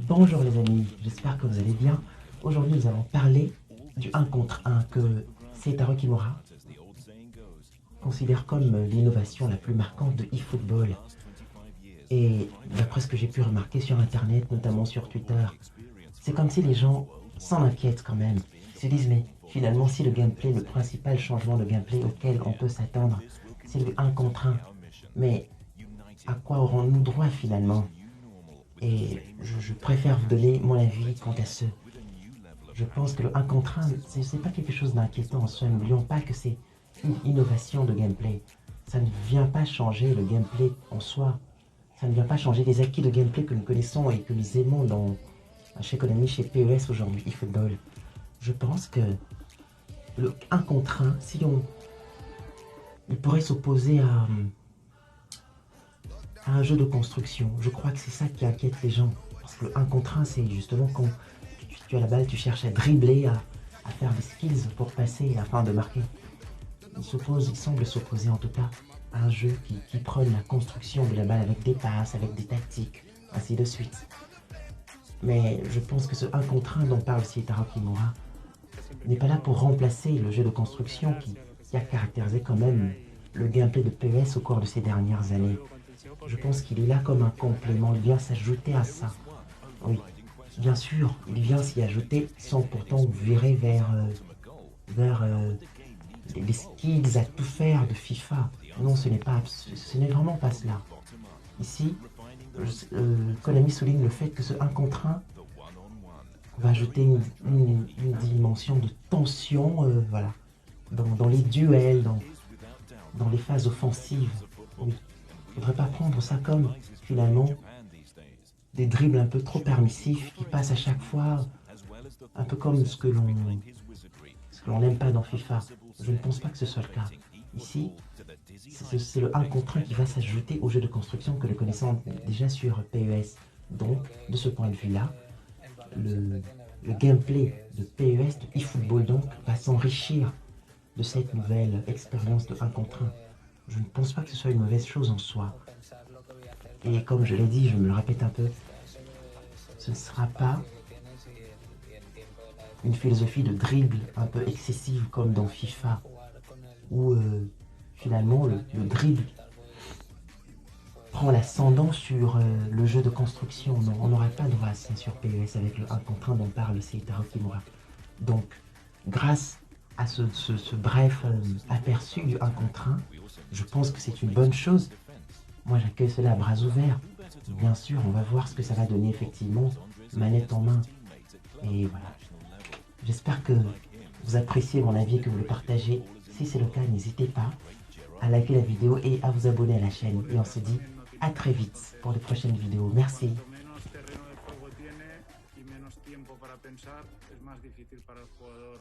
Bonjour les amis, j'espère que vous allez bien. Aujourd'hui nous allons parler du 1 contre 1 que Seitaro Kimura considère comme l'innovation la plus marquante de eFootball. Et d'après ce que j'ai pu remarquer sur internet, notamment sur Twitter, c'est comme si les gens s'en inquiètent quand même. Ils se disent mais finalement si le gameplay, le principal changement de gameplay auquel on peut s'attendre, c'est le 1 contre 1. Mais à quoi aurons-nous droit finalement? Et je préfère vous donner mon avis quant à ce. Je pense que le 1 contre 1, c'est pas quelque chose d'inquiétant en soi. N'oublions pas que c'est une innovation de gameplay. Ça ne vient pas changer le gameplay en soi. Ça ne vient pas changer les acquis de gameplay que nous connaissons et que nous aimons chez Konami, chez PES aujourd'hui, eFootball. Je pense que le 1 contre 1, il pourrait s'opposer à un jeu de construction. Je crois que c'est ça qui inquiète les gens. Parce que le 1 contre 1, c'est justement quand tu as la balle, tu cherches à dribbler, à faire des skills pour passer afin de marquer. Il semble s'opposer en tout cas à un jeu qui prône la construction de la balle avec des passes, avec des tactiques, ainsi de suite. Mais je pense que ce 1 contre 1 dont parle Seitaro Kimura n'est pas là pour remplacer le jeu de construction qui a caractérisé quand même le gameplay de PES au cours de ces dernières années. Je pense qu'il est là comme un complément, il vient s'ajouter à ça. Oui, bien sûr, il vient s'y ajouter sans pourtant virer vers les skills à tout faire de FIFA. Non, ce n'est vraiment pas cela. Ici, Konami souligne le fait que ce 1 contre 1 va ajouter une dimension de tension, voilà, dans les duels, dans les phases offensives. Oui. Il ne faudrait pas prendre ça comme, finalement, des dribbles un peu trop permissifs qui passent à chaque fois, un peu comme ce que l'on n'aime pas dans FIFA. Je ne pense pas que ce soit le cas. Ici, c'est le 1 contre 1 qui va s'ajouter au jeu de construction que nous connaissons déjà sur PES. Donc, de ce point de vue-là, le gameplay de PES, de eFootball donc, va s'enrichir de cette nouvelle expérience de 1 contre 1. Je ne pense pas que ce soit une mauvaise chose en soi. Et comme je l'ai dit, je me le répète un peu, ce ne sera pas une philosophie de dribble un peu excessive comme dans FIFA, où finalement le dribble prend l'ascendant sur le jeu de construction. Non, on n'aura pas droit à ça sur PES avec le 1 contre 1 dont parle Seitaro Kimura. Donc, grâce à ce bref aperçu du 1 contre 1, je pense que c'est une bonne chose. Moi, j'accueille cela à bras ouverts. Bien sûr, on va voir ce que ça va donner effectivement, manette en main. Et voilà. J'espère que vous appréciez mon avis et que vous le partagez. Si c'est le cas, n'hésitez pas à liker la vidéo et à vous abonner à la chaîne. Et on se dit à très vite pour les prochaines vidéos. Merci. Menos terreno de juego tiene y menos tiempo para pensar, es más difícil para el jugador